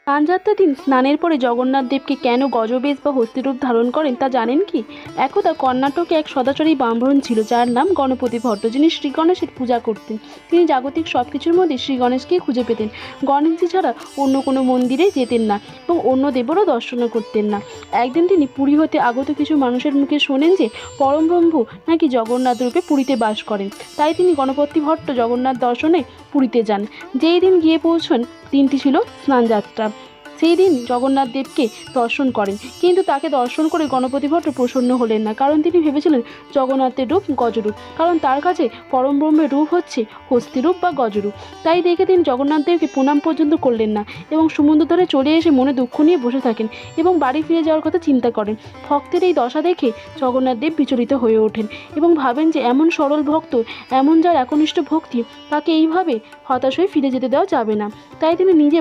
স্নানযাত্রার দিন স্নানের পরে জগন্নাথ দেবকে কেন গজবেশ বা হস্তিরূপ ধারণ করেন তা জানেন কি? একদা কর্ণাটকে এক সদাচারী ব্রাহ্মণ ছিল যার নাম গণপতি ভট্ট, যিনি শ্রী গণেশের পূজা করতেন। তিনি জাগতিক সব কিছুর মধ্যে শ্রী গণেশকেই খুঁজে পেতেন। গণেশজি ছাড়া অন্য কোনো মন্দিরে যেতেন না এবং অন্য দেবেরও দর্শনও করতেন না। একদিন তিনি পুরী হতে আগত কিছু মানুষের মুখে শোনেন যে পরমব্রহ্ম নাকি জগন্নাথ রূপে পুরীতে বাস করেন। তাই তিনি গণপতি ভট্ট জগন্নাথ দর্শনে পুরীতে যান। যেই দিন গিয়ে পৌঁছন দিনটি ছিল স্নানযাত্রা। সেই দিন জগন্নাথ দেবকে দর্শন করেন, কিন্তু তাকে দর্শন করে গণপতি ভট্ট প্রসন্ন হলেন না, কারণ তিনি ভেবেছিলেন জগন্নাথের রূপ গজরূপ, কারণ তার কাছে পরম ব্রহ্মের রূপ হচ্ছে হস্তিরূপ বা গজরূপ। তাই দেখে তিনি জগন্নাথ দেবকে প্রণাম পর্যন্ত করলেন না এবং সমুদ্র ধারে চলে এসে মনে দুঃখ নিয়ে বসে থাকেন এবং বাড়ি ফিরে যাওয়ার কথা চিন্তা করেন। ভক্তের এই দশা দেখে জগন্নাথ দেব বিচলিত হয়ে ওঠেন এবং ভাবেন যে এমন সরল ভক্ত, এমন যার একনিষ্ঠ ভক্তি, তাকে এইভাবে হতাশ হয়ে ফিরে যেতে দেওয়া যাবে না। তাই তিনি নিজে